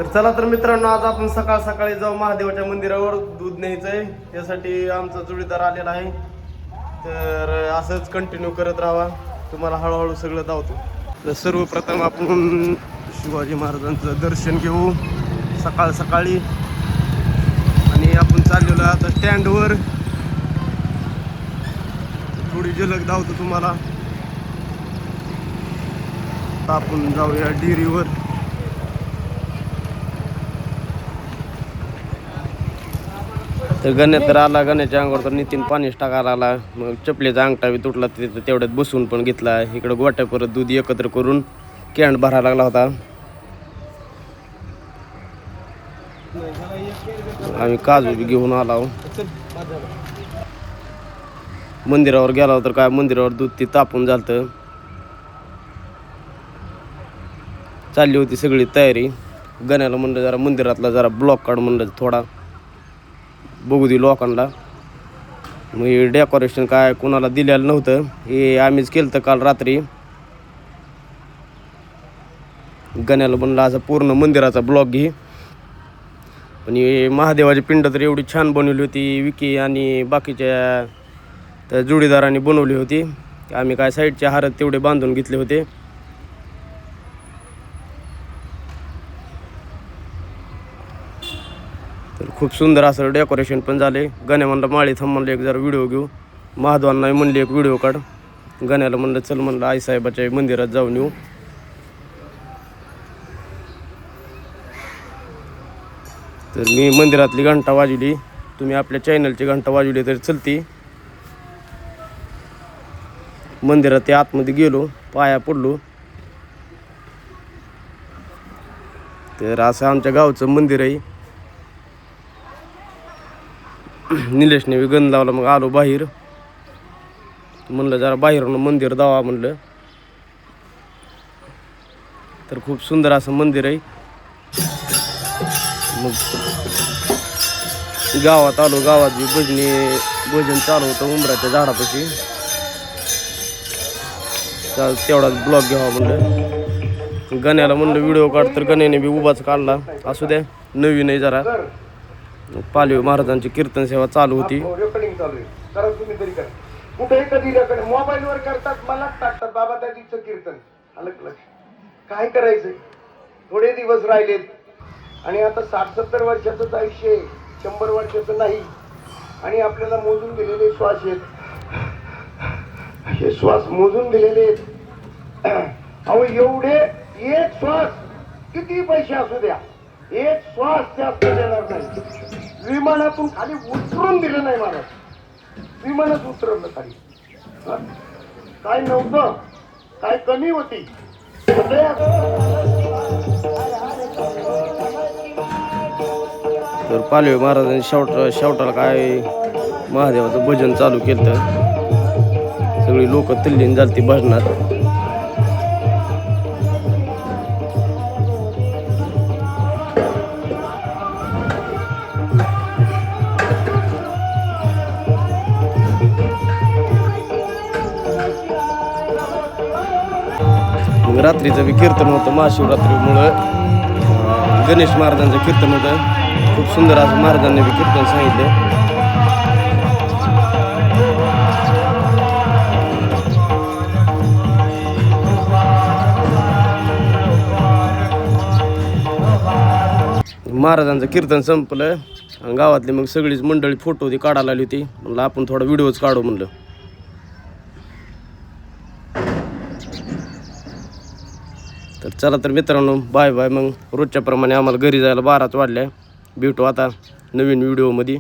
तर चला तर मित्रांनो, आज आपण सकाळ सकाळी जाऊ महादेवाच्या मंदिरावर. दूध न्यायचंय, त्यासाठी आमचा जोडीदार आलेला आहे. तर असंच कंटिन्यू करत राहा, तुम्हाला हळूहळू सगळं दावतो. तर सर्वप्रथम आपण शिवाजी महाराजांचं दर्शन घेऊ सकाळ सकाळी. आणि आपण चाललेलो आता स्टँडवर. थोडी झलक दावतो तुम्हाला. आता आपण जाऊया डेअरीवर. तर गण्यात तर आला, गण्याच्या अंगावर तर नितीन पाणीच टाकायला आला. मग चपलीचा अंगठा बी तुटला, तेवढ्यात बसून पण घेतला. इकडं गोट्या परत दूध एकत्र करून कॅन भरायला लागला होता. आम्ही काजू बी घेऊन आलो. मंदिरावर गेला तर काय, मंदिरावर दूध ती तापून झालं. चालली होती सगळी तयारी. गण्याला म्हणलं जरा मंदिरातला जरा ब्लॉक काढ, म्हणलं थोडा बघू दे लोकांना. मग हे डेकोरेशन काय कोणाला दिलेलं नव्हतं, हे आम्हीच केलं तर काल रात्री. गण्याला म्हणलं असं पूर्ण मंदिराचा ब्लॉक घे. पण हे महादेवाची पिंड तर एवढी छान बनवली होती. विकी आणि बाकीच्या त्या जोडीदारांनी बनवली होती. आम्ही काय साईडचे हार तेवढे बांधून घेतले होते. तर खूप सुंदर असं डेकोरेशन पण झाले. गण्या म्हणलं माळी थांब, म्हणलं एक जरा व्हिडिओ घेऊ. महादेवांना म्हणले एक व्हिडिओ काढ. गण्याला म्हणलं चल, म्हणलं आईसाहेबाच्या मंदिरात जाऊन येऊ. तर मी मंदिरातली घंटा वाजवली, तुम्ही आपल्या चॅनलची घंटा वाजवली तरी चलती. मंदिरात ते आतमध्ये गेलो, पाया पडलो. तर असं आमच्या गावचं मंदिर आहे. निलेशने बी गंध लावला, मग आलो बाहेर. म्हणलं जरा बाहेरून मंदिर दावा म्हणलं. तर खूप सुंदर असं मंदिर आहे. मग गावात आलो, गावात बी भजन चालू होतं उंबराच्या झाडापाशी. तेवढाच ब्लॉग घ्यावा म्हणलं. गण्याला म्हणलं व्हिडिओ काढ, तर गण्याने बी उभाच काढला. असू द्या, नवीन आहे जरा. पालवी महाराजांची कीर्तन सेवा चालू होती. कुठेही कधी मोबाईलवर करतात, मला टाकतात बाबा दाजीचं कीर्तन. अलग काय करायचंय, थोडे दिवस राहिलेत. आणि आता 60-70 वर्षाचंच आयुष्य आहे, 100 वर्षाचं नाही. आणि आपल्याला मोजून दिलेले श्वास आहेत, हे श्वास मोजून दिलेले आहेत. अहो एवढे एक श्वास किती पैसे असू द्या, एक श्वास जास्त देणार नाही. विमानातून खाली उतरून दिलं नाही मला, विमानात उतरवलं खाली. काय नव्हतं, काय कमी होती. तर पालवी महाराजांनी शेवटाला काय महादेवाचं भजन चालू केलं. सगळी लोक तल्लीन झालती भजनात. मग रात्रीचं बी कीर्तन होतं. महाशिवरात्रीमुळं गणेश महाराजांचं कीर्तन होतं. खूप सुंदर असं महाराजांनी बी कीर्तन सांगितलं. महाराजांचं कीर्तन संपलं आणि गावातली मग सगळीच मंडळी फोटो ती काढायला आली होती. म्हणलं आपण थोडा व्हिडिओच काढू म्हणलं. तर चला तर मित्रांनो, बाय बाय. मग रोजच्या प्रमाणे आम्हाला घरी जायला 12च वाजल्या. भेटू आता नवीन व्हिडिओमध्ये.